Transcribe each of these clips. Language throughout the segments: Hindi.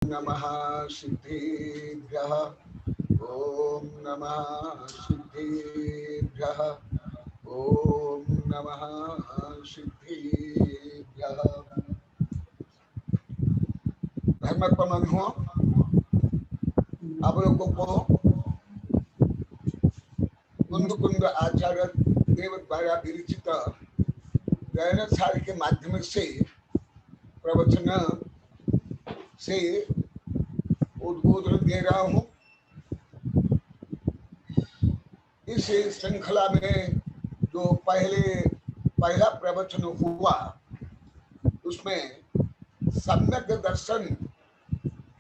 नमः सिद्धेभ्यः। ओम नमः सिद्धेभ्यः। ओम नमः सिद्धेभ्यः। धर्म प्रबंधुओं, आप लोगों को कुंद कुंद आचार्य देव द्वारा विरचित जैन सार के माध्यम से प्रवचन से उद्बोधन दे रहा हूँ। इस श्रृंखला में जो पहला प्रवचन हुआ उसमें सम्यक दर्शन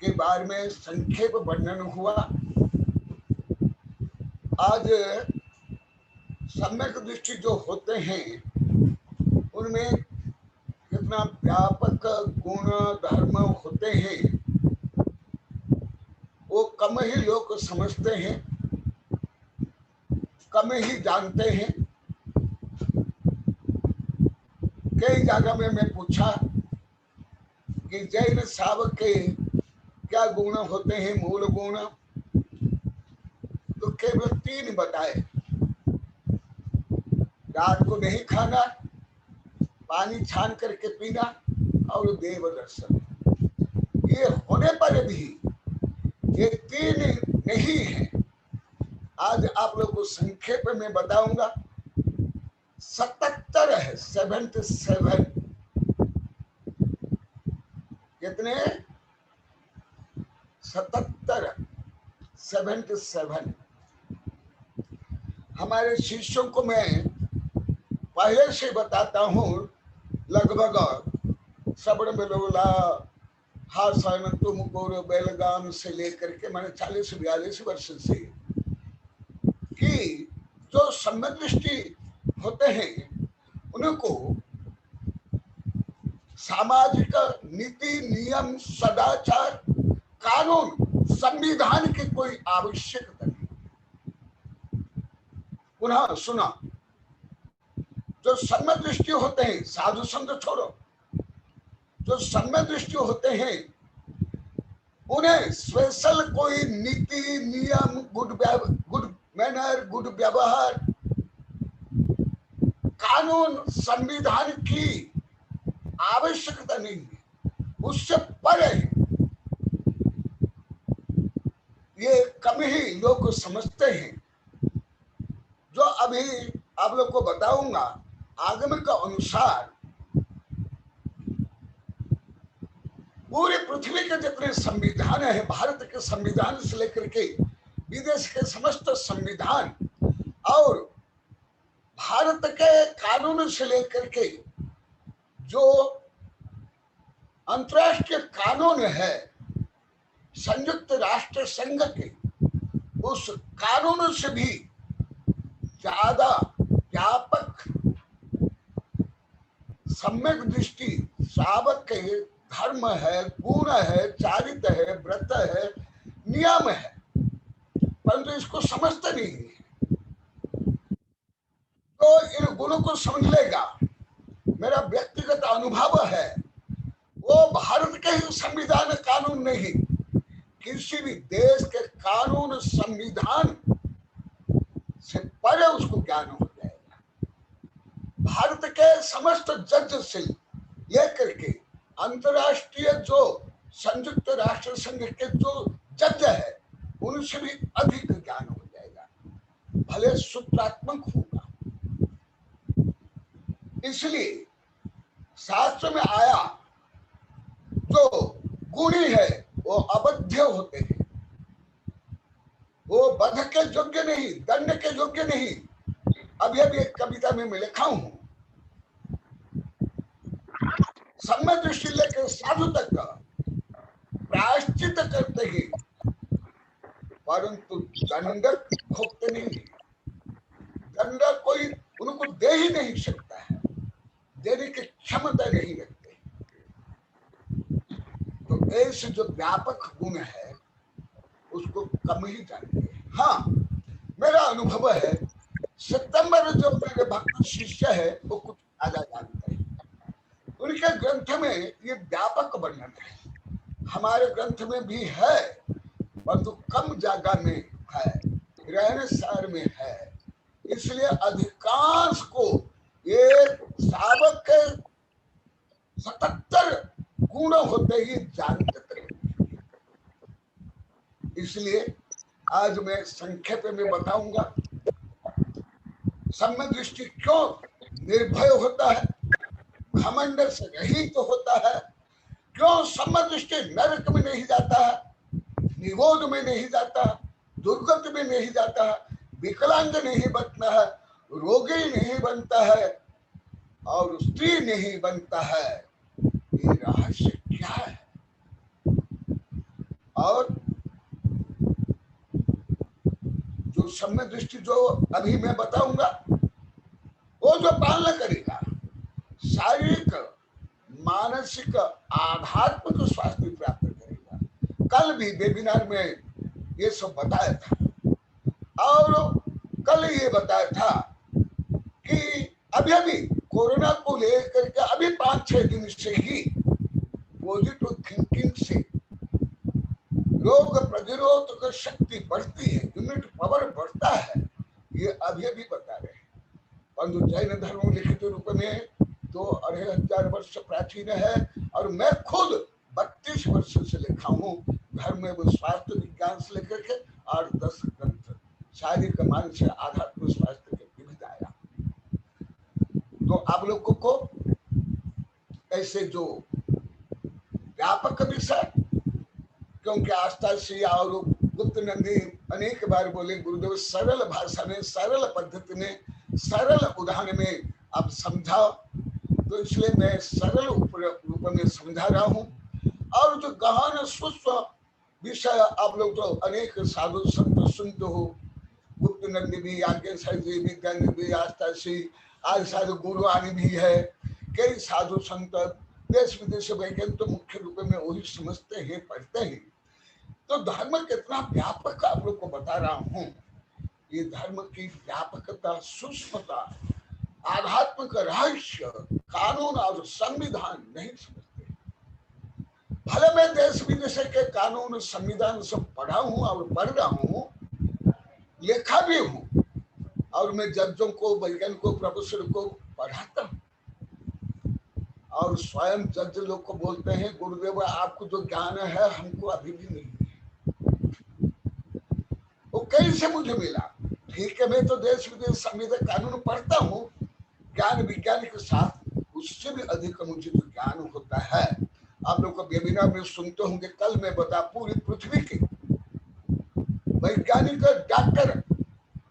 के बारे में संक्षेप वर्णन हुआ। आज सम्यक दृष्टि जो होते हैं उनमें कितना व्यापक गुण धर्म होते हैं वो कम ही लोग समझते हैं, कम ही जानते हैं। कई जगह में मैं पूछा कि जैन श्रावक के क्या गुण होते हैं, मूल गुण, तो केवल 3 बताए। रात को नहीं खाना, पानी छान करके पीना और देव दर्शन। ये होने पर भी ये 3 नहीं है। आज आप लोग को संक्षेप में बताऊंगा। 77 है, 77। कितने? 77, 77। हमारे शिष्यों को मैं पहले से बताता हूँ, लगभग श्रवण बेलोला हासन तुमको बेलगाम से लेकर के मैंने 40-42 वर्ष से कि जो सम्यक दृष्टि होते हैं उनको सामाजिक नीति नियम सदाचार कानून संविधान की कोई आवश्यकता नहीं। पुनः सुना, जो सम्यक दृष्टि होते हैं, साधु संत छोड़ो, जो सम्यक दृष्टि होते हैं उन्हें स्पेशल कोई नीति नियम गुड मैनर गुड व्यवहार कानून संविधान की आवश्यकता नहीं है, उससे परे ये कम ही लोग समझते हैं। जो अभी आप लोग को बताऊंगा आगम का अनुसार पूरी पृथ्वी के जितने संविधान है, भारत के संविधान से लेकर के विदेश के समस्त संविधान और भारत के कानून से लेकर के जो अंतर्राष्ट्रीय कानून है संयुक्त राष्ट्र संघ के, उस कानून से भी ज्यादा व्यापक सम्यक दृष्टि श्रावक के धर्म है, गुण है, चारित्र है, व्रत है, नियम है, परंतु इसको समझते नहीं है। तो इन गुणों को समझ लेगा, मेरा व्यक्तिगत अनुभव है, वो भारत के ही संविधान कानून नहीं, किसी भी देश के कानून संविधान से परे उसको ज्ञान हो जाएगा। भारत के समस्त जज से लेकर के अंतर्राष्ट्रीय जो संयुक्त राष्ट्र संघ के जो जज है उनसे भी अधिक ज्ञान हो जाएगा, भले सूत्रात्मक होगा। इसलिए शास्त्र में आया जो गुणी है वो अबध्य होते हैं, वो वध के योग्य नहीं, दंड के योग्य नहीं। अभी अभी एक कविता में मैं लिखा हूं, सम्यक दृष्टि लेकर साधु तक का प्रायश्चित करते ही, परंतु दंड भोगते नहीं। दंड कोई उनको दे ही नहीं सकता है, देने की क्षमता नहीं रखते। तो ऐसे जो व्यापक गुण है उसको कम ही जानते हैं। हाँ, मेरा अनुभव है, सितंबर जो मेरे भक्त शिष्य है वो कुछ ज्यादा जानते हैं। उनके ग्रंथ में ये व्यापक वर्णन है। हमारे ग्रंथ में भी है, परंतु कम जगह में है, रहने सार में है। इसलिए अधिकांश को ये सावक के 77 गुण होते ही जानते थे। इसलिए आज मैं संक्षेप में बताऊंगा सम्यक दृष्टि क्यों निर्भय होता है, घमंड से रहित तो होता है, क्यों सम्यक दृष्टि नरक में नहीं जाता है, निरोध में नहीं जाता, दुर्गत में नहीं जाता, विकलांग नहीं बनता है, रोगी नहीं बनता है और स्त्री नहीं बनता है। ये रहस्य क्या है? और जो सम्यक दृष्टि जो अभी मैं बताऊंगा वो जो पालना करेगा शारीरिक मानसिक आध्यात्मिक स्वास्थ्य प्राप्त करेगा। कल भी वेबिनार में ये सब बताया था और कल ये बताया था कि अभी अभी कोरोना को लेकर के अभी 5-6 दिन से ही पॉजिटिव थिंकिंग से रोग प्रतिरोधक शक्ति बढ़ती है, इम्यूनिटी पावर बढ़ता है, ये अभी अभी बता रहे हैं। परंतु जैन धर्म लिखित रूप में तो 2500 वर्ष प्राचीन है और मैं खुद 32 वर्ष से लिखा हूँ धर्म में स्वास्थ्य विज्ञान से लेकर के और 10 ग्रंथ शारीरिक मानसिक आध्यात्मिक स्वास्थ्य के विविध आया। तो आप लोगों को ऐसे जो व्यापक विषय, क्योंकि आस्था से और गुप्त नंदी अनेक बार बोले गुरुदेव सरल भाषा में सरल पद्धति में सरल उदाहरण में आप समझाओ, तो इसलिए मैं सरल रूप में समझा रहा हूँ। और जो गहन सूक्ष्म विषय आप लोग तो अनेक साधु संत सुनते हो, गुप्त नंदी भी, आज्ञेश्वर जी भी, गंग भी, आस्था से आज साधु गुरु आदि भी है, कई साधु संत देश विदेश वैज्ञानिक तो मुख्य रूप में वही समझते हैं, पढ़ते हैं। तो धर्म कितना व्यापक आप लोग को बता रहा हूं। ये धर्म की व्यापकता, सूक्ष्मता, आध्यात्मिक रहस्य, कानून और संविधान नहीं समझते। भले मैं देश विदेश के कानून संविधान सब पढ़ा हूं और पढ़ रहा हूं, लिखा भी हूं और मैं जजों को, वैज्ञानिकों, प्रोफेसर को पढ़ाता हूं और स्वयं जज लोग को बोलते हैं गुरुदेव आपको जो ज्ञान है हमको अभी भी नहीं है। वो कैसे मुझे मिला? ठीक है, मैं तो देश विदेश संविधान कानून पढ़ता हूँ, ज्ञान विज्ञान के साथ उससे भी अधिक मुझे जो ज्ञान होता है। आप लोग को वेबिनार में सुनते होंगे, कल मैं बता पूरी पृथ्वी के वैज्ञानिक, डॉक्टर,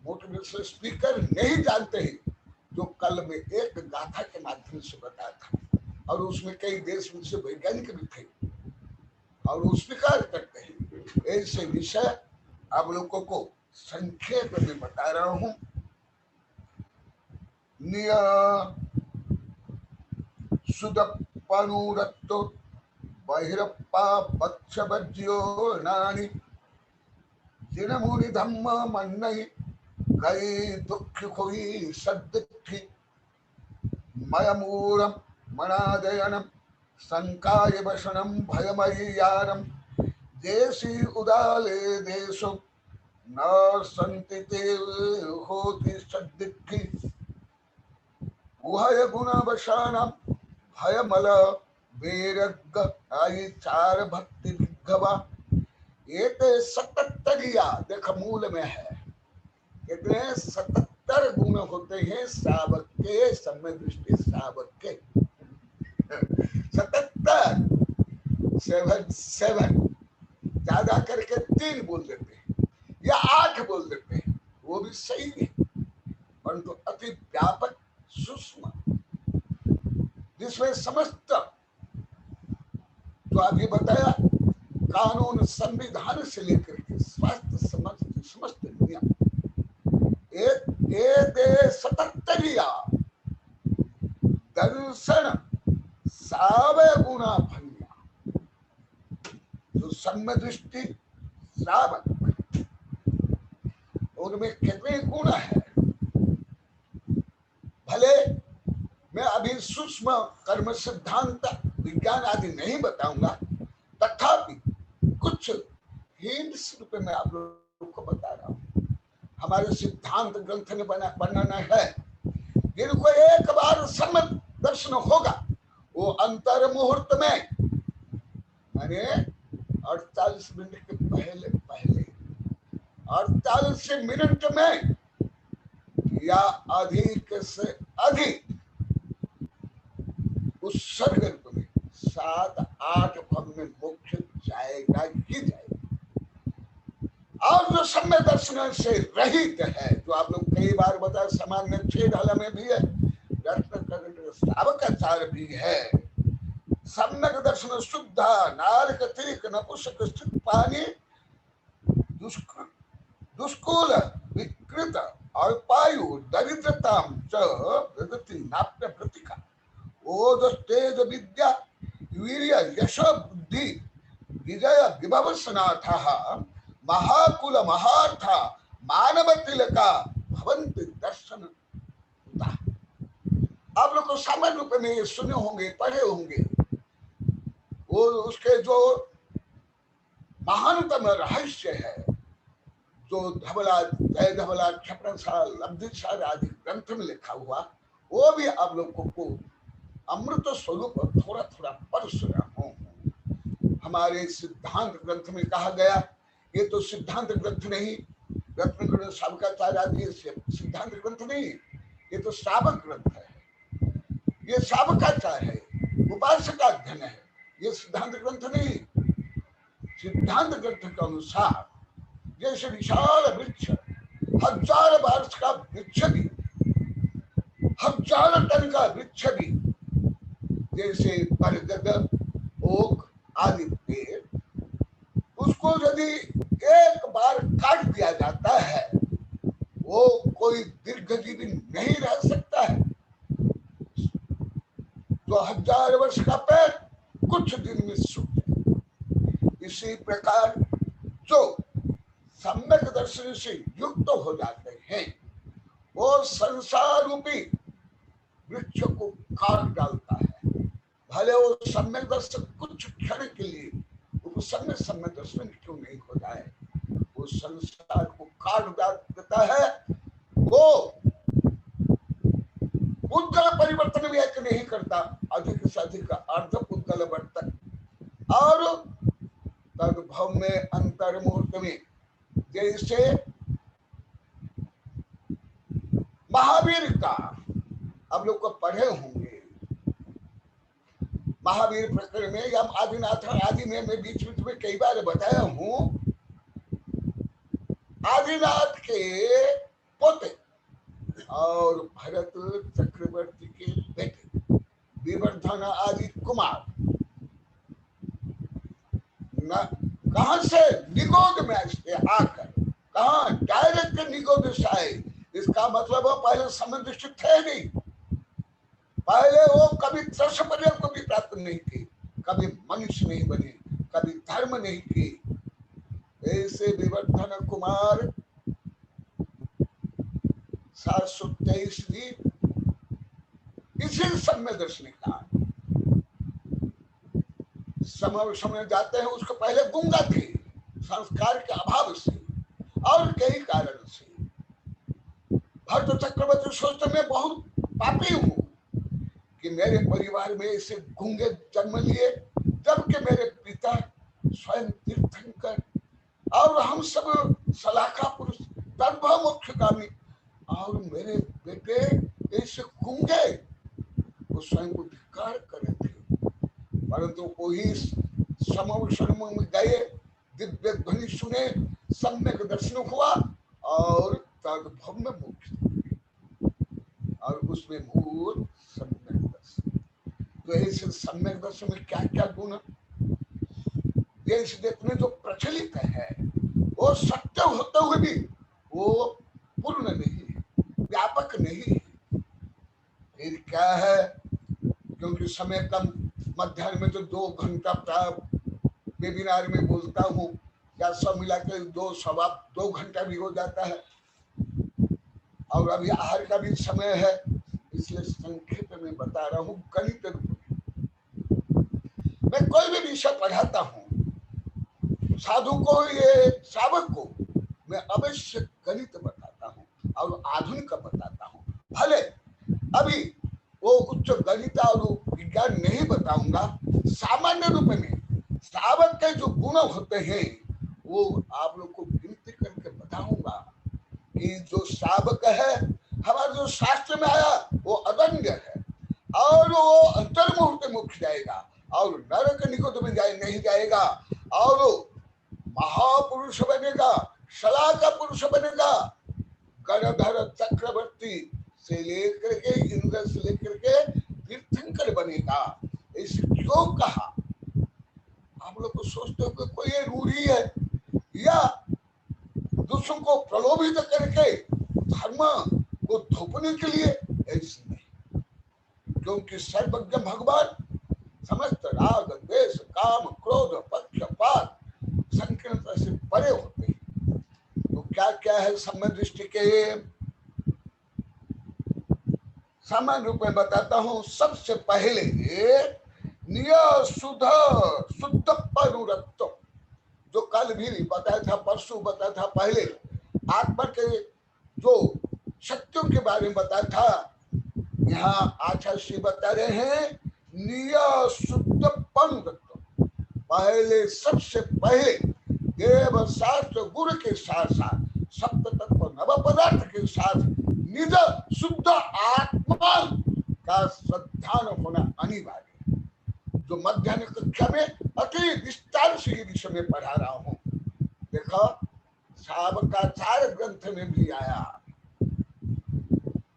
मोटिवेशनल स्पीकर नहीं जानते हैं जो कल में एक गाथा के माध्यम से बताया था और उसमें कई देश विदेश वैज्ञानिक भी थे और वो स्वीकार करते हैं। ऐसे विषय आप लोगों को संक्षेप में बता रहा हूं। सुदपनुरत्तो बहिरप्पा पक्षभज्यो नानि जिनमुनि धम्म मन्नई गई दुख खोई सद्दुखी मयमूरम मनादयनम संकाय वसनम भयमय्यारम देशी उदाले देशो न संति ते होति सद्दिक्खि उभय गुण वशानम भयमल वेरग आई चार भक्ति विघवा। ये तो 77 देख मूल में है, कितने 77 गुण होते हैं श्रावक के, सम्यक दृष्टि श्रावक के 77, 7 ज्यादा करके 3 बोल देते हैं या 8 बोल देते हैं, वो भी सही है, परंतु तो अति व्यापक सूक्ष्म जिसमें समस्त जो अभी बताया कानून संविधान से लेकर के स्वास्थ्य समस्त नियम, एक 77 दर्शन सावे गुणा भंगा। जो सम्यक दृष्टि श्रावक, उनमें कितने गुण है? भले मैं अभी सूक्ष्म कर्म सिद्धांत विज्ञान आदि नहीं बताऊंगा, तथापि कुछ हिंट्स रूप में आप लोगों को बता रहा हूं। हमारे सिद्धांत ग्रंथ ने बनाना है, जिनको एक बार सम्यक दर्शन होगा वो अंतर मुहूर्त में, माने 48 मिनट के पहले पहले 48 मिनट में या अधिक से अधिक उस सर्ग रूप में 7-8 भव में मोक्ष जाएगा ही जाएगा। और जो सम्य दर्शन से रहित है, जो आप लोग कई बार बताया, सामान्य 6 ढाला में भी है, रत्न श्रावकाचार भी है। सम्यक दर्शन शुद्ध नारक तिरिक नपुंसक स्थित पानी दुष्कूल विकृत अल्पायु दरिद्रताम च प्रगति नाप्य प्रतिका ओज तेज विद्या वीर्य यश बुद्धि विजय विभवसनाथः महाकुल महार्था मानव तिलका भवन्ति दर्शन। आप लोग को सामान्य रूप में सुने होंगे, पढ़े होंगे, वो उसके जो महानतम रहस्य है, जो धवला जय धवला क्षपणसार लब्धिसार आदि ग्रंथ में लिखा हुआ, वो भी आप लोगों को अमृत स्वरूप थोड़ा थोड़ा पढ़ रहा हूं। हमारे सिद्धांत ग्रंथ में कहा गया, ये तो सिद्धांत ग्रंथ नहीं, रत्न श्रावकाचार्य आदि सिद्धांत ग्रंथ नहीं, ये तो श्रावक ग्रंथ है, ये श्रावकाचार है, उपासका अध्ययन है, ये सिद्धांत ग्रंथ नहीं। सिद्धांत ग्रंथ के अनुसार जैसे विशाल वृक्ष 1000 वर्ष का वृक्ष भी, 1000 टन का वृक्ष भी, जैसे बरगद ओक आदि पेड़, उसको यदि एक बार काट दिया जाता है, वो कोई दीर्घजीवी नहीं रह सकता है। तो 1000 वर्ष का पेड़ कुछ दिन में सूख जाए। इसी प्रकार जो सम्यक दर्शन से युक्त हो जाते हैं, वो संसार रूपी वृक्ष को काट डालता है। भले वो सम्यक दर्शन कुछ क्षण के लिए सम्यक दर्शन क्यों नहीं हो जाए, वो संसार को काट देता है। वो उद्गल परिवर्तन भी एक नहीं करता, अधिक से अधिक अर्ध उद्गल वर्तन। और तद्भव में अंतर मुहूर्त में जैसे महावीर का आप लोग को पढ़े होंगे, महावीर प्रकरण में या आदिनाथ आदि में मैं बीच बीच में कई बार बताया हूं, आदिनाथ के पोते और भरत चक्रवर्ती के बेटे विवर्धन आदि कुमार कहां से निगोद में आकर, कहा डायरेक्ट निगोद से आए। इसका मतलब वो पहले संबंधित थे नहीं, पहले वो कभी त्रसपर्य को भी प्राप्त नहीं की, कभी मनुष्य नहीं बने, कभी धर्म नहीं की। ऐसे विवर्धन कुमार 723 जी इसी सम्य दर्शन का समय जाते हैं। उसको पहले गूंगा थे संस्कार के अभाव से और कई कारण से। भरत चक्रवर्ती सोचते मैं बहुत पापी हूं कि मेरे परिवार में ऐसे गूंगे जन्म लिए, जबकि मेरे पिता स्वयं तीर्थंकर और हम सब सलाखा पुरुष तद्भव मोक्षगामी, और मेरे बेटे ऐसे गूंगे, वो स्वयं को धिक्कार करे थे। परंतु कोई समवसन में गए, दिव्य ध्वनि सुने, सम्यक दर्शन हुआ और तद्भव में मोक्ष, और उसमें मूल सम्यक दर्शन। तो ऐसे सम्यक दर्शन में क्या क्या गुण देश देश में जो प्रचलित है, वो सत्य होते हुए भी वो पूर्ण नहीं, व्यापक नहीं। फिर क्या है, क्योंकि समय कम, मध्याह्न में तो 2 घंटा वेबिनार में बोलता हूँ, या सब मिला के 2 घंटा भी हो जाता है, और अभी आहार का भी समय है, इसलिए संक्षेप में बता रहा हूँ। गणित रूप में मैं कोई भी विषय पढ़ाता हूँ, साधु को, ये श्रावक को मैं अवश्य गणित बताता हूँ और आधुनिक बताता हूँ। भले अभी वो उच्च गणित और विज्ञान नहीं बताऊंगा, सामान्य रूप में श्रावक के जो गुण होते हैं वो आप लोग को गिनती करके बताऊंगा कि जो श्रावक है, हमारा जो शास्त्र में आया वो अदन्य है और वो अंतर्मुहूर्त मुख जाएगा और नरक निकुट में नहीं जाएगा और महापुरुष बनेगा, सला का पुरुष बनेगा, गणधर चक्रवर्ती से लेकर के इंद्र से लेकर के तीर्थंकर बनेगा। इस क्यों कहा? आप लोग को सोचते हो कि कोई ये रूढ़ी है या दूसरों को प्रलोभित करके धर्म को थोपने के लिए? ऐसी नहीं, क्योंकि सर्वज्ञ भगवान समस्त राग द्वेष काम क्रोध पक्षपात संकीर्णता से परे होते हैं। तो क्या क्या है सम्य दृष्टि के? सामान्य रूप में बताता हूं। सबसे पहले शुद्ध शुद्ध परुरत्व, जो कल भी बताया था, परसों बताया था, पहले आत्मा के जो शक्तियों के बारे में बताया था, यहाँ आचार्य श्री बता रहे हैं शुद्ध परुरत्व। पहले सबसे पहले देव शास्त्र गुरु के साथ साथ सप्त तत्व नव पदार्थ के साथ निज शुद्ध आत्मा का श्रद्धान होना अनिवार्य है। जो मध्याह्न कक्षा में अति विस्तार से विषय में पढ़ा रहा हूँ। देखो शावकाचार्य ग्रंथ में भी आया,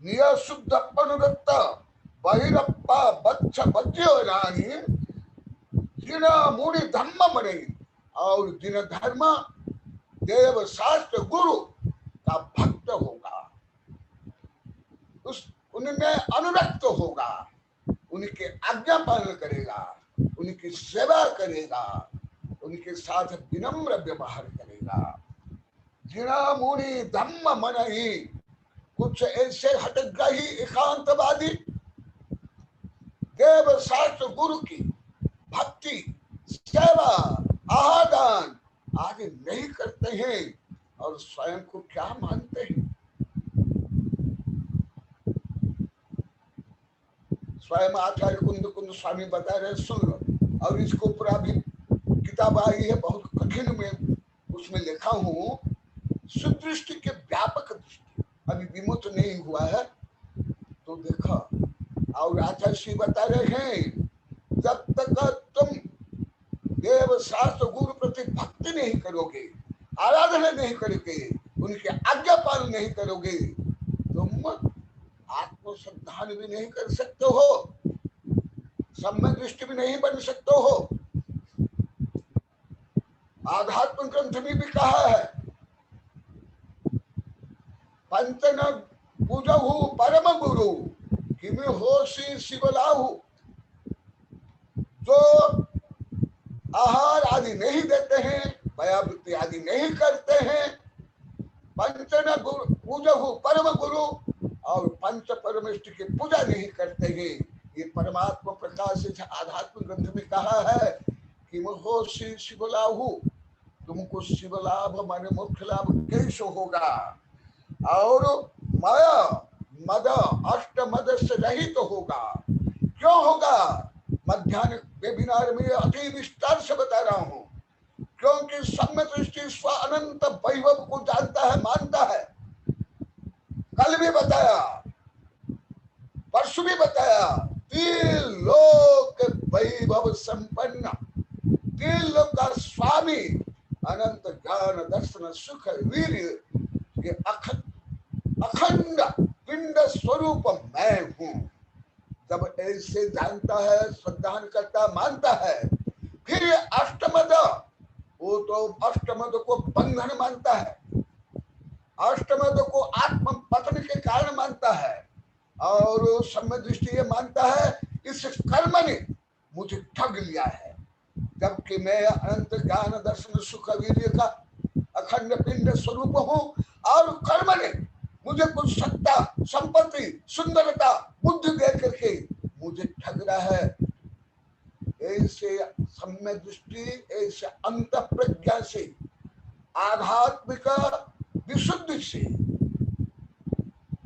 निय शुद्ध पनुरत्त बहिरप्पा बच्छ बज्यो रानी जिन मूढ़ि धम्म मणि, और जिन धर्म देव शास्त्र गुरु का भक्त होगा, उस उनमें अनुरक्त होगा, उनके आज्ञा पालन करेगा, उनकी सेवा करेगा, उनके साथ विनम्र व्यवहार करेगा। जिना मुनि धम्म मनहि, कुछ ऐसे हटग्राही एकांतवादी देव शास्त्र गुरु की भक्ति सेवा आदान आदि नहीं करते हैं और स्वयं को क्या मानते हैं? स्वयं आचार्य कुंद स्वामी बता रहे, सुन लो। और इसको पूरा भी किताब आई है, बहुत कठिन में उसमें लिखा हूं, सुदृष्टि के व्यापक दृष्टि, अभी विमुक्त नहीं हुआ है तो देखा। और आचार्य श्री बता रहे हैं, जब तक तुम देव शास्त्र गुरु प्रति भक्ति नहीं करोगे, आराधना नहीं करोगे, उनके आज्ञा पालन नहीं करोगे, तुम आत्मसंधान भी नहीं कर सकते हो, सम्य दृष्टि भी नहीं बन सकते हो। आध्यात्म ग्रंथ में भी कहा है, पंचन पूजहु परम गुरु किमि होशी शिवलाहु। जो आहार आदि नहीं देते हैं, व्यावृत्ति आदि नहीं करते हैं, पंचन पूजहु परम गुरु, और पंच परमेष्टि की पूजा नहीं करते हैं, ये परमात्मा प्रकाश से आध्यात्मिक ग्रंथ में कहा है कि मोह शिव लाभु, तुमको शिव लाभ माने मोक्ष लाभ कैसे होगा? और माया मद अष्ट मद से रहित तो होगा। क्यों होगा? मध्याह्न वेबिनार में अति विस्तार से बता रहा हूं, क्योंकि सम्य दृष्टि स्व अनंत वैभव को जानता है, मानता है। कल भी बताया, परसों भी बताया, तीन लोक वैभव संपन्न, तीन लोक का स्वामी, अनंत ज्ञान दर्शन सुख वीर्य के अखंड पिंड स्वरूप मैं हूं। जब ऐसे जानता है, श्रद्धान करता, मानता है, फिर अष्टमद, वो तो अष्टमद को बंधन मानता है, अष्टमद को आत्म पतन के कारण मानता है, और सम्य दृष्टि ये मानता है इस कर्म ने मुझे ठग लिया है, जबकि मैं अनंत ज्ञान दर्शन सुख वीर्य का अखंड पिंड स्वरूप हूं, और कर्म ने मुझे कुछ सत्ता संपत्ति सुंदरता बुद्धि दे करके मुझे ठग रहा है। ऐसे सम्य दृष्टि, ऐसे अंत प्रज्ञा से, आध्यात्मिक विशुद्धि से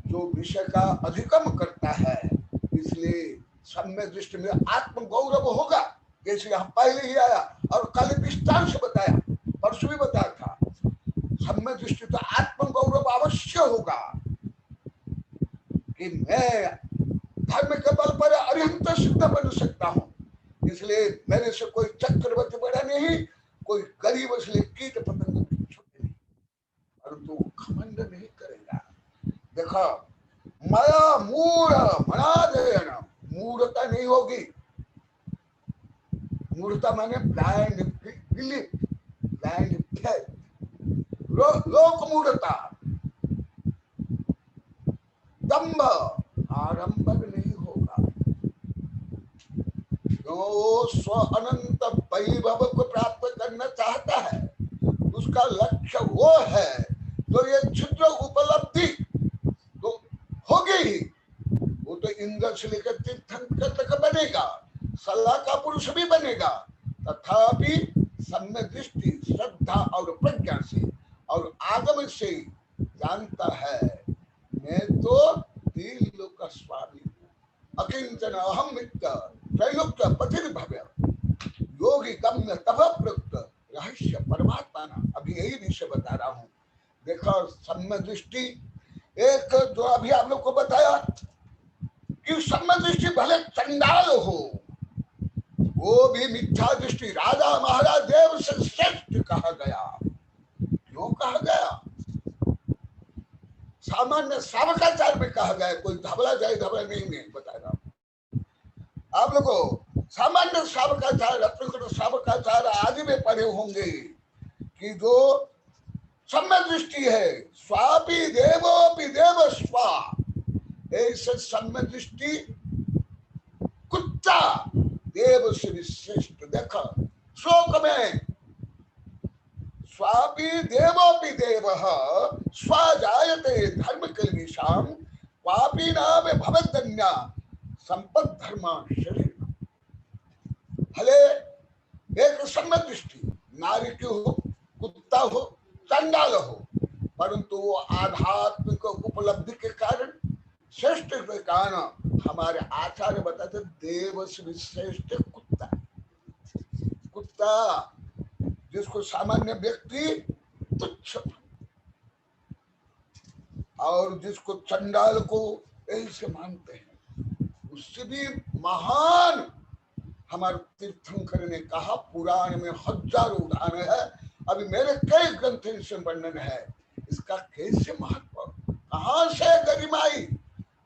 जो विषय का अधिगम करता है, इसलिए सम्य दृष्टि में आत्म गौरव होगा। जैसे यहाँ पहले ही आया और कल विस्तार से बताया, परसों भी बताया था, सम्य दृष्टि तो आत्म गौरव अवश्य होगा कि मैं धर्म के बल पर अरिहंत सिद्ध बन सकता हूं, इसलिए मेरे से कोई चक्रवर्ती बड़ा नहीं, कोई गरीब इसलिए कीट पतंग छोटे नहीं, परंतु घमंड नहीं करेगा। देखो, माया मूढ़ मना देना, मूढ़ता नहीं होगी। मूढ़ता माने ब्लाइंड बिलीफ, ब्लाइंड फेथ, लोक मूढ़ता, दंभ आरंभक नहीं होगा। जो स्व अनंत वैभव को प्राप्त करना चाहता है, उसका लक्ष्य वो है, तो ये क्षुद्र उपलब्धि तो होगी ही। वो तो इंद्र से लेकर तीर्थंकर तक बनेगा, सलाह का पुरुष भी बनेगा, तथापि सम्य दृष्टि, श्रद्धा और प्रज्ञा से और आगम से जानता है, मैं तो तीन लोक का स्वामी हूँ, अकिंचन अहम मित्र त्रैलोक्य पतिर्भव्य योगी गम्य तप प्रयुक्त रहस्य परमात्मा ना। अभी यही विषय बता रहा हूँ। देखो, सम्य दृष्टि एक जो अभी आप लोग को बताया कि सम्य दृष्टि भले चंडाल हो, वो भी मिथ्या दृष्टि राजा महाराज देव से श्रेष्ठ कहा गया। क्यों कहा गया? सामान्य श्रावकाचार में कहा गया, कोई धबला जाए धबला नहीं बता रहा आप लोगों को। सामान्य श्रावकाचार, रत्नकुट श्रावकाचार आदि में पढ़े होंगे कि जो सम्य दृष्टि है, स्वापि देवोपि देव स्वा, ऐसे सम्य दृष्टि कुत्ता देव से विशिष्ट। देखो श्लोक में, स्वापि देवोपि देवः स्वजायते धर्म कल्विषाम वापि नाम भवदन्या संपद धर्मा शरीर। भले एक सम्य दृष्टि नारी की हो, कुत्ता हो, चंडाल हो, परंतु वो आध्यात्मिक उपलब्धि के कारण, श्रेष्ठ के कारण हमारे आचार्य बताते देव से भी श्रेष्ठ कुत्ता। कुत्ता जिसको सामान्य व्यक्ति तुच्छ और जिसको चंडाल को ऐसे मानते हैं, उससे भी महान हमारे तीर्थंकर ने कहा। पुराण में हजारों उदाहरण है, अभी मेरे कई ग्रंथ से वर्णन है इसका। कैसे महत्व, कहां से गरिमाई,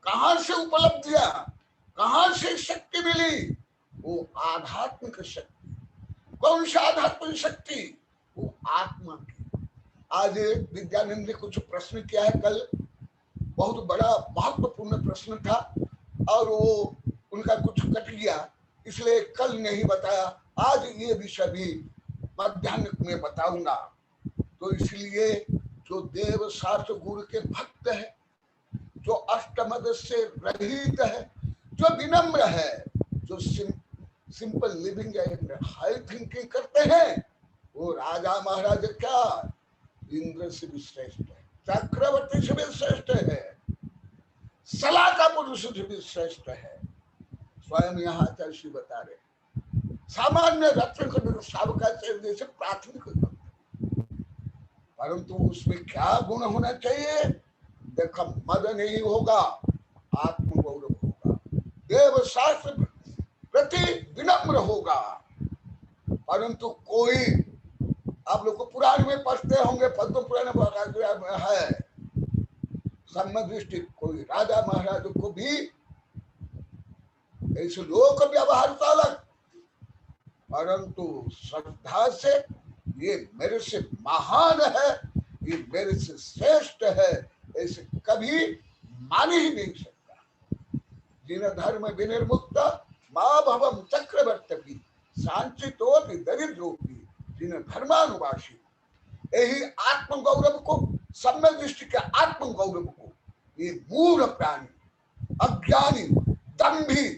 कहां से उपलब्धियां, कहां से शक्ति मिली? वो आध्यात्मिक शक्ति। कौन सी आध्यात्मिक शक्ति? वो आत्मा की। आज विद्यानंद ने कुछ प्रश्न किया है, कल बहुत बड़ा महत्वपूर्ण प्रश्न था और वो उनका कुछ कट गया, इसलिए कल नहीं बताया। आज ये विषय भी मध्याह्न में बताऊंगा। तो इसलिए जो देव शास्त्र गुरु के भक्त है, जो अष्टमद से रहित है, जो विनम्र है, जो simple living and high thinking करते हैं, वो राजा महाराज क्या इंद्र से भी श्रेष्ठ है, चक्रवर्ती से भी श्रेष्ठ है, सलाह का पुरुष से भी श्रेष्ठ है। स्वयं यहाँ आचार्य बता रहे, सामान्य रत्न सावकाचार्य जैसे प्राथमिक, परंतु उसमें क्या गुण होना चाहिए? देखो, मद नहीं होगा, आत्मगौरव होगा, देव शास्त्र प्रति विनम्र होगा। परंतु कोई, आप लोग को पुराण में पढ़ते होंगे, पद्म पुराण में है, सम्य दृष्टि कोई राजा महाराज को भी ऐसे लोक व्यवहार का अलग, परंतु श्रद्धा से ये मेरे से महान है, ये मेरे से श्रेष्ठ है, ऐसे कभी मान ही नहीं सकता। जिन धर्म विनिर्मुक्त मां भवम चक्रवर्ती सांचितोपि दरिद्रोपि जिन धर्मानुवासी। यही आत्म गौरव को, सम्य दृष्टि के आत्म गौरव को ये मूढ़ प्राणी, अज्ञानी, दंभी,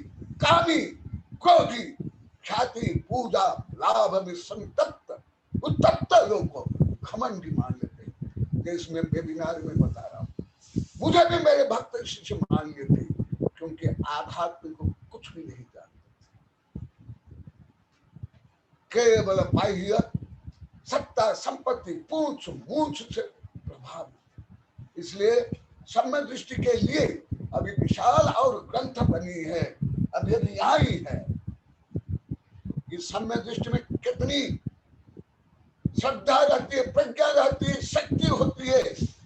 कामी, क्रोधी, ख्याति पूजा लाभ में संतप्त उत्तप्त लोग को घमंडी मान लेते हैं। जैसे मैं वेबिनार में बता रहा हूँ, मुझे भी मेरे भक्त शिष्य मान लेते क्योंकि आध्यात्म को कुछ भी नहीं जानते, केवल बाह्य सत्ता संपत्ति पूछ मूछ से प्रभावित। इसलिए सम्य दृष्टि के लिए अभी विशाल और ग्रंथ बनी है, अभी अभी यहाँ ही है। इस सम्य दृष्टि में कितनी श्रद्धा रहती है, प्रज्ञा रहती है, शक्ति होती है,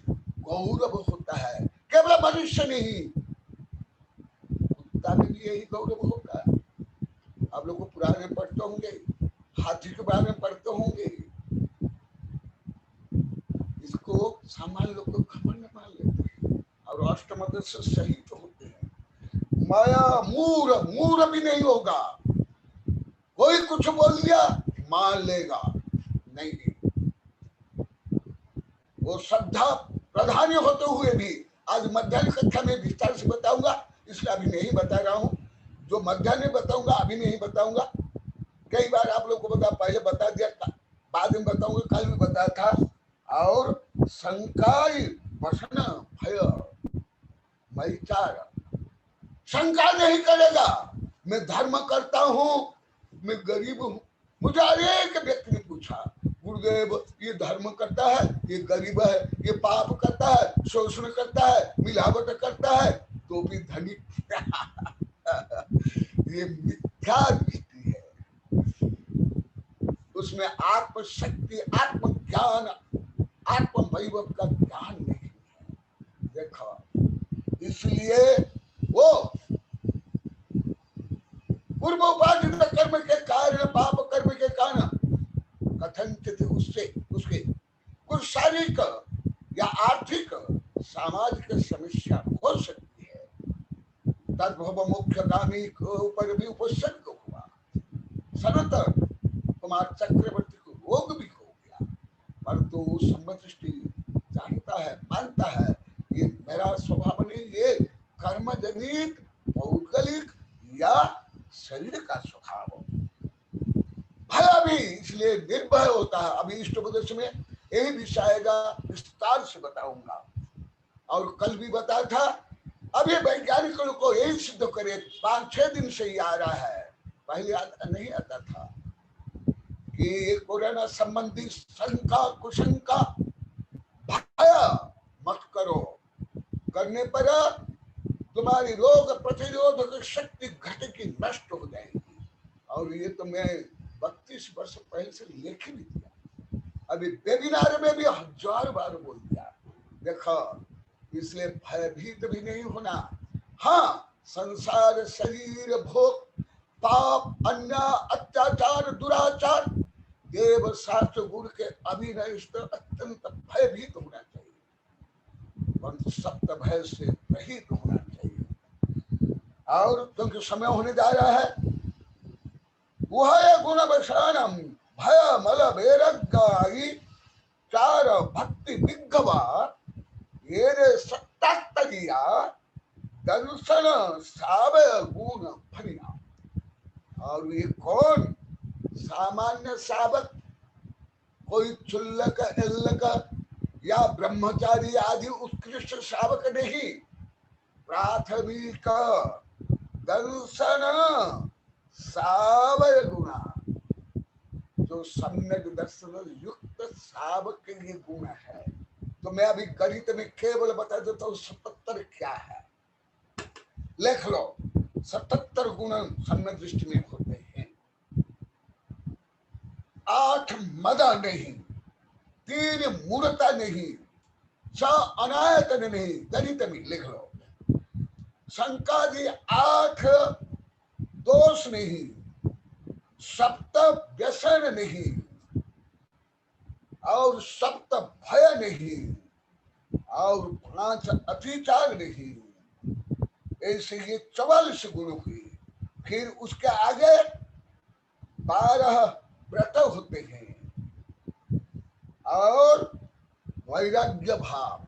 गौरव होता है। केवल मनुष्य नहीं, कुत्ता में भी यही गौरव होता है। आप लोग को पुराने पढ़ते होंगे, हाथी के बारे में पढ़ते होंगे, इसको सामान्य लोग को घमंड मान लेते हैं और अष्टमद से सहित होते हैं। माया मूर मूर भी नहीं होगा, कोई कुछ बोल दिया मान लेगा नहीं। वो श्रद्धा प्रधानी होते हुए भी आज मध्यान्ह कक्षा में विस्तार से बताऊंगा, इसलिए अभी नहीं बता रहा हूं। जो मध्यान्ह बताऊंगा अभी नहीं बताऊंगा। कई बार आप लोग को बता, पहले बता दिया, बाद में बताऊंगा, कल भी बताया था। और शंकाय वसन भय मैचार, शंका नहीं करेगा। मैं धर्म करता हूं, मैं गरीब हूं। मुझे अनेक व्यक्ति ने पूछा, गुरुदेव ये धर्म करता है, ये गरीब है, ये पाप करता है, शोषण करता है, मिलावट करता है, तो भी धनी ये मिथ्या दृष्टि है। उसमें आत्मशक्ति, आत्मज्ञान, आत्मवैभव का ज्ञान नहीं है। देखो, इसलिए वो पूर्व उपार्जित कर्म के कारण, पाप कर्म के कारण कथनचित उससे उसके कुछ शारीरिक या आर्थिक सामाजिक समस्या हो सकती है। तद्भव मुख्य गामी के ऊपर भी उपसर्ग हुआ। सनातन कुमार चक्रवर्ती को रोग भी हो गया, परंतु सम्मदृष्टि जानता है, मानता है ये मेरा स्वभाव नहीं, ये कर्मजनित भौगोलिक या शरीर का स्वभाव। भय भी इसलिए निर्भय होता है। अभी इष्टोपदेश में यही विषय का विस्तार से बताऊंगा, और कल भी बताया था। अभी वैज्ञानिकों को यही सिद्ध करे, 5-6 दिन से ही आ रहा है, पहले नहीं आता था, कि कोरोना संबंधी शंका कुशंका भय मत करो, करने पर तुम्हारी रोग प्रतिरोधक शक्ति घटेगी, नष्ट हो जाएगी। और ये तो मैं 32 वर्ष पहले से लिख भी दिया, अभी वेबिनार में भी 1000 बार बोल दिया। देखो, इसलिए भयभीत भी नहीं होना। हाँ, संसार शरीर भोग पाप अन्याय अत्याचार दुराचार देव शास्त्र गुरु के अभिनय अत्यंत भयभीत होना चाहिए, परंतु सप्त भय से रहित होना चाहिए। और क्योंकि समय होने जा रहा है, वह गुण वसानम भय मल वैराग्य चार भक्ति विग्घवा ये सत्तात्तरिया दर्शन सावय गुण फरिया। और ये कौन? सामान्य सावक, कोई चुल्लक एल्लक या ब्रह्मचारी आदि उत्कृष्ट सावक नहीं, प्राथमिक दर्शन सावय गुणा, जो सम्यक दर्शन युक्त सावक के लिए गुण है। तो मैं अभी गणित में केवल बता देता हूँ 77 क्या है, लिख लो। 77 गुण सम्यक दृष्टि में होते हैं। 8 मदा नहीं, 3 मूर्ता नहीं, 6 अनायतन नहीं, गणित में लिख लो। शंकादि 8 दोष नहीं, 7 व्यसन नहीं, और 7 भय नहीं, और 5 अतिचार नहीं। ऐसे ये 44 गुण हुए। फिर उसके आगे 12 व्रत होते हैं, और वैराग्य भाव,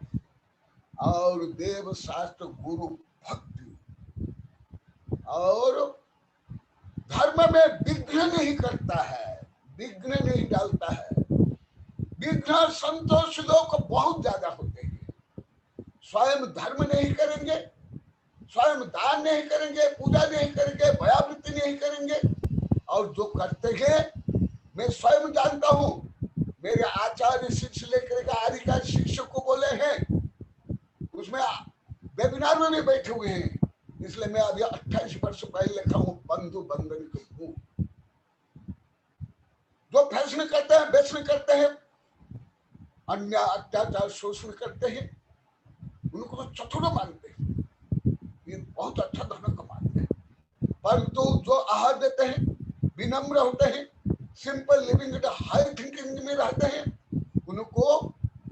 और देव शास्त्र गुरु भक्ति, और धर्म में विघ्न नहीं करता है, विघ्न नहीं डालता है। विघ्न संतोष लोग बहुत ज्यादा होते हैं। स्वयं धर्म नहीं करेंगे, स्वयं दान नहीं करेंगे, पूजा नहीं करेंगे, भयावृत्ति नहीं करेंगे, और जो करते हैं मैं स्वयं जानता हूं। मेरे आचार्य शिष्य लेकर आधिकार शिक्षक को बोले हैं, उसमें वेबिनार में भी बैठे हुए हैं, इसलिए मैं अभी 28 वर्ष पहले लिखा हूं, बंधु बंधन के भू। जो फैशन करते हैं, व्यसन करते हैं, अन्य अत्याचार शोषण करते हैं, उनको तो चतुर मानते हैं, ये बहुत अच्छा धर्म कमाते हैं। परंतु जो आहार देते हैं, विनम्र होते हैं, सिंपल लिविंग हाई थिंकिंग में रहते हैं, उनको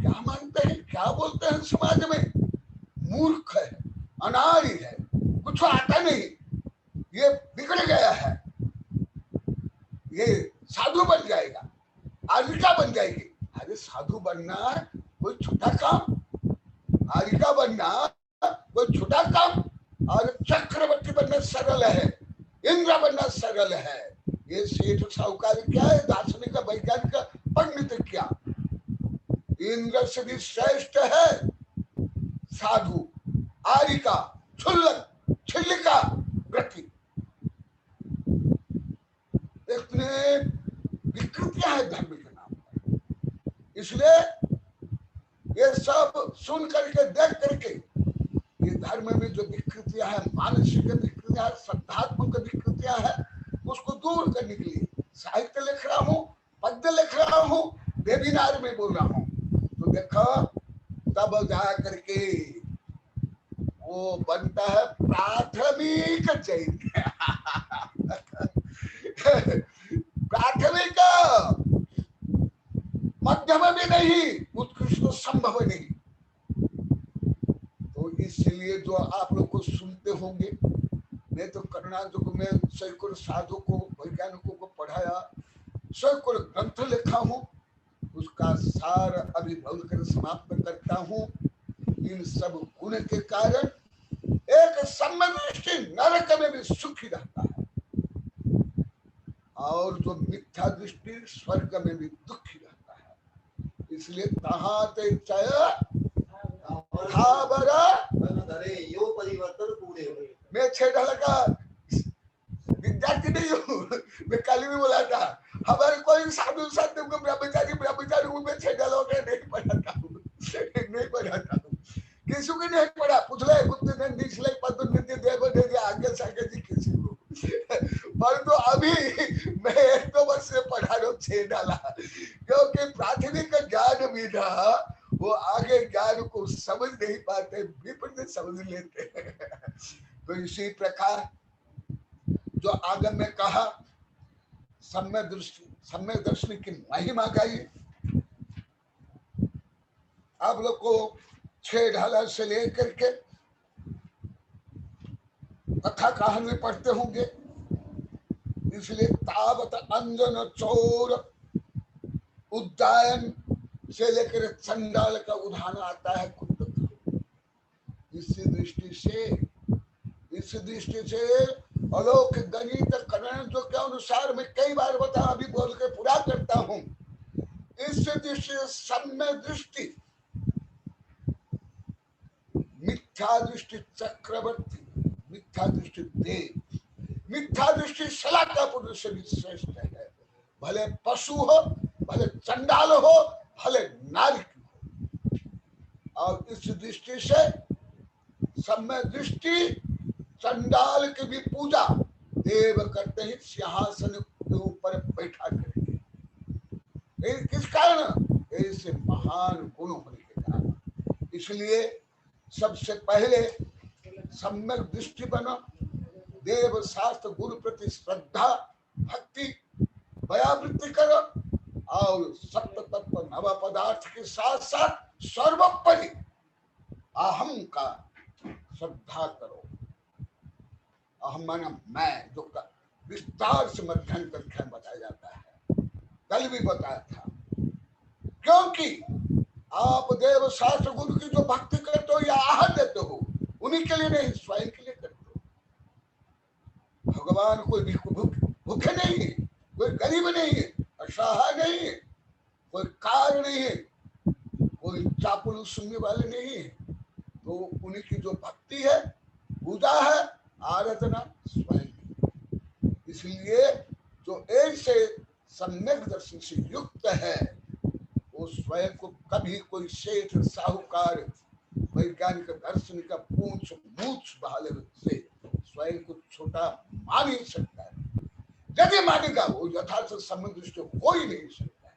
क्या मानते हैं, क्या बोलते हैं समाज में? मूर्ख है, अनाड़ी है, कुछ आता नहीं, ये बिगड़ गया है, ये साधु बन जाएगा, आरिका बन जाएगी। अरे साधु बनना कोई छोटा काम, आरिका बनना कोई छोटा काम, और चक्रवर्ती बनना सरल है, इंद्र बनना सरल है। ये सेठ साहूकार क्या है, दार्शनिक वैज्ञानिक पंडित क्या, इंद्र से भी श्रेष्ठ है साधु, आरिका, छुल्लक, छिल्लिका व्रति। इतने विकृतियां है धर्म के नाम पर। इसलिए ये सब सुन करके, देख करके, ये धर्म में जो विकृतियां हैं, मानसिक विकृतियां, श्रद्धात्मक विकृतियां हैं, उसको दूर करने के लिए साहित्य लिख रहा हूं, पद्य लिख रहा हूं, वेबिनार में बोल रहा हूं। तो देखो तब जा करके वो बनता है प्राथमिक जैन। प्राथमिक, मध्यम भी नहीं, उत्कृष्ट तो संभव नहीं। तो इसलिए जो आप लोग को सुनते होंगे, मैं तो कर्णाटक में सैकड़ों साधु को, वैज्ञानिकों को पढ़ाया, सैकड़ों ग्रंथ लिखा हूं, उसका सार अभी बोलकर समाप्त करता हूं। इन सब गुण के कारण एक सम्यदृष्टि नरक में भी सुखी रहता है, और जो मिथ्या दृष्टि स्वर्ग में भी दुखी रहता है। इसलिए तहाते चय यो परिवर्तन पूरे हुए। मैं 6 ढाल का विद्यार्थी नहीं हूँ, मैं कल भी बोला था, हमारे कोई साधु संत को ब्रह्मचारी को मैं 6 ढालों का नहीं पढ़ाता हूँ, नहीं पढ़ाता हूँ, किसी को नहीं पढ़ा। पुछले गुप्त ने निचले पद नित्य देव दे दिया आगे सागे जी किसी को, परंतु अभी मैं 1-2 वर्ष से पढ़ा रहा हूँ 6 डाला, क्योंकि प्राथमिक ज्ञान भी ना, वो आगे ज्ञान को समझ नहीं पाते, विपरीत समझ लेते हैं। तो इसी प्रकार जो आगे में कहा, सम्यक दर्शन की महिमा गाई। आप लोग को 6 ढाला से लेकर के कथा कहानी पढ़ते होंगे, इसलिए तावत अंजन चोर उद्यान से लेकर चंडाल का उदाहरण आता है खुद। इस दृष्टि से अलोक गणित करण जो के अनुसार मैं कई बार बता, अभी बोल के पूरा करता हूं। इस दृष्टि सम्य दृष्टि, मिथ्या दृष्टि चक्रवर्ती, मिथ्या दृष्टि देव, मिथ्या दृष्टि सलाका पुरुष से भी श्रेष्ठ है। भले पशु हो, भले चंडाल हो, भले नारिक हो। और इस दृष्टि से सम्य दृष्टि चंडाल की भी पूजा देव करते ही सिंहासन के ऊपर बैठा करेंगे। किस कारण? ऐसे महान गुण होने के कारण। इसलिए सबसे पहले सम्यक दृष्टि बनो, देव शास्त्र गुरु प्रति श्रद्धा भक्ति भयावृत्ति करो, और सत्य तत्व नव पदार्थ के साथ साथ सर्वोपरि अहम का श्रद्धा करो। अहम माना मैं, जो विस्तार से मध्यान्ह कक्षा में बताया जाता है, कल भी बताया था। क्योंकि आप देव शास्त्र गुरु की जो भक्ति करते हो या आहत देते हो, उन्हीं के लिए नहीं, स्वयं के लिए करते हो। भगवान कोई भूखे नहीं है, कोई गरीब नहीं है, असहाय नहीं है, कोई कार नहीं है, कोई चापलूस सुनने वाले नहीं है। तो उन्हीं की जो भक्ति है, पूजा है, आराधना स्वयं। इसलिए जो ऐसे सम्यक दर्शन से युक्त है, वो स्वयं को कभी कोई सेठ साहूकार वैज्ञानिक दर्शन का पूछ मूछ बहाले से स्वयं को छोटा मान ही सकता है। यदि मानेगा वो यथार्थ संबंध दृष्टि हो ही नहीं सकता है।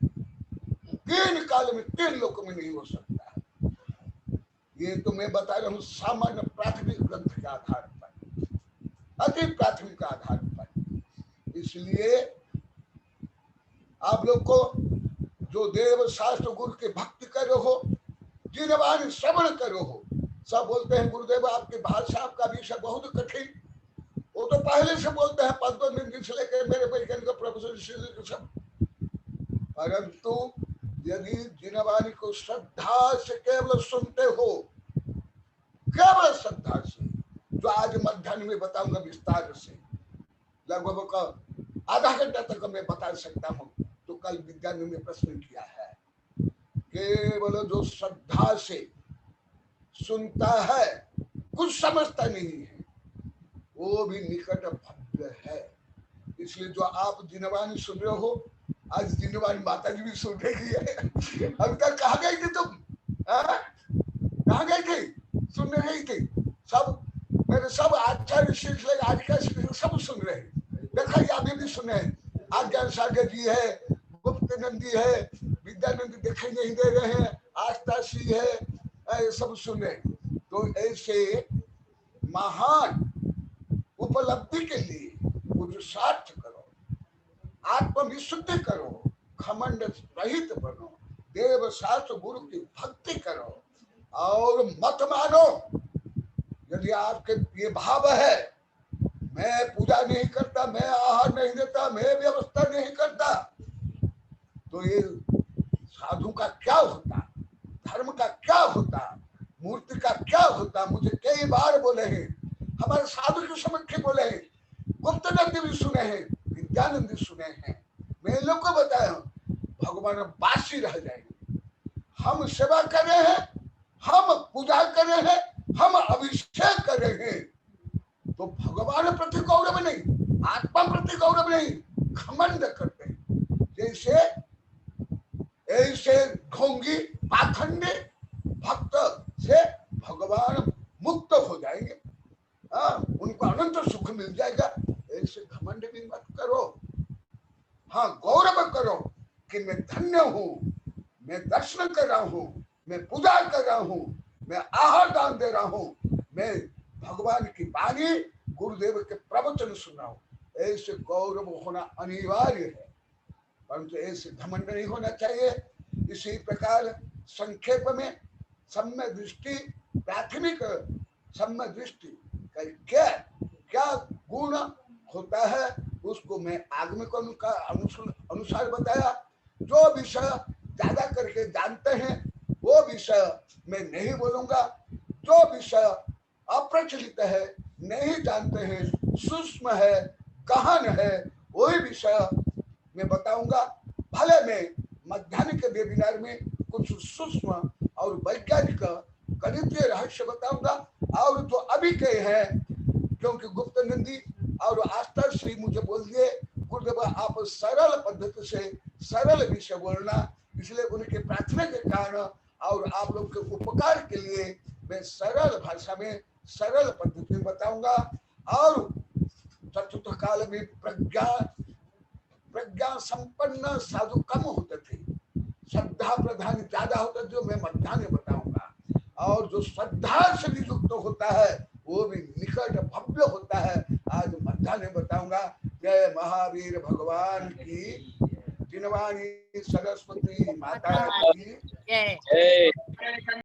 3 काल में 3 लोक में नहीं हो सकता है। ये तो मैं बता रहा हूँ सामान्य प्राथमिक ग्रंथ के आधार पर, अति प्राथमिक आधार पर। इसलिए आप लोग को जो देव शास्त्र गुरु के भक्ति करो हो, जिनवान श्रवण करो हो, सब बोलते हैं गुरुदेव आपकी भाषा आपका विषय बहुत कठिन। वो तो पहले से बोलते हैं 15 दिन से लेकर मेरे वैज्ञानिक प्रोफेसर सब। परंतु यदि जिनवानी को श्रद्धा से केवल सुनते हो, केवल श्रद्धा से, जो आज मध्याह्न में बताऊंगा विस्तार से, लगभग आधा घंटा तक मैं बता सकता हूँ। तो कल विज्ञान ने प्रश्न किया है, केवल जो श्रद्धा से सुनता है, कुछ समझता नहीं है, वो भी निकट भव्य है। इसलिए जो आप जिनवानी सुन रहे हो, आज जिनवानी माता जी भी सुन रही है। अब तक कहाँ गई थी तुम? कहाँ गई थी? सुनने गई थी? सब मेरे सब आचार्य शिष्य आज का सब सुन रहे हैं। देखा ये अभी भी सुने। आज्ञा सागर जी है, गुप्त नंदी है, विद्यानंद दिखाई नहीं दे रहे हैं, आस्था सिंह है, सब सुने। तो ऐसे महान उपलब्धि के लिए पुरुषार्थ करो, आत्मविशुद्धि करो, घमंड रहित बनो, देव शास्त्र गुरु की भक्ति करो और मत मानो। यदि आपके ये भाव है मैं पूजा नहीं करता, मैं आहार नहीं देता, मैं व्यवस्था नहीं करता, तो ये साधु का क्या होता, धर्म का क्या होता, मूर्ति का क्या होता। मुझे कई बार बोले हैं, हमारे साधु के समक्ष बोले हैं, गुप्तनंद भी सुने हैं, विद्यानंद भी सुने हैं। मैं लोग को बताया भगवान बासी रह जाएंगे। हम सेवा कर रहे हैं, हम पूजा कर रहे हैं, हम अभिषेक कर रहे हैं, तो भगवान प्रति गौरव नहीं, आत्मा प्रति गौरव नहीं, घमंड करते हैं। जैसे ऐसे ढोंगी पाखंडी भक्त से भगवान मुक्त हो जाएंगे, उनको अनंत सुख मिल जाएगा। ऐसे घमंड भी मत करो। हाँ, गौरव करो कि मैं धन्य हूँ, मैं दर्शन कर रहा हूँ, मैं पूजा कर रहा हूँ, मैं आहार दान दे रहा हूँ, मैं भगवान की वाणी गुरुदेव के प्रवचन सुन रहा हूँ। ऐसे गौरव होना अनिवार्य है, परंतु ऐसे घमंड नहीं होना चाहिए। इसी प्रकार संक्षेप में सम्यक दृष्टि, प्राथमिक सम्यक दृष्टि का क्या क्या गुण होता है उसको मैं आगमिक अनुसार बताया। जो विषय ज्यादा करके जानते हैं वो विषय मैं नहीं बोलूंगा, जो विषय अप्रचलित है, नहीं जानते हैं, सूक्ष्म है, गहन है, वही विषय मैं बताऊंगा। भले मैं मध्याह्न के वेबिनार में कुछ सूक्ष्म और वैज्ञानिक गणितीय रहस्य बताऊंगा, और जो अभी के हैं, क्योंकि गुप्त नंदी और आस्था श्री मुझे बोल दिए गुरुदेव आप सरल पद्धति से सरल विषय बोलना, इसलिए उनके प्रार्थना के कारण और आप लोग के उपकार के लिए मैं सरल भाषा में सरल पद्धति में बताऊंगा। और चतुर्थ काल में प्रज्ञा संपन्न साधु कम होते थे, श्रद्धा प्रधान ज्यादा होता, जो मैं मध्याह्न बताऊंगा। और जो श्रद्धा से भी युक्त होता है वो भी निकट भव्य होता है, आज मध्याह्न बताऊंगा। जय महावीर भगवान की, जिनवानी सरस्वती माता की जय।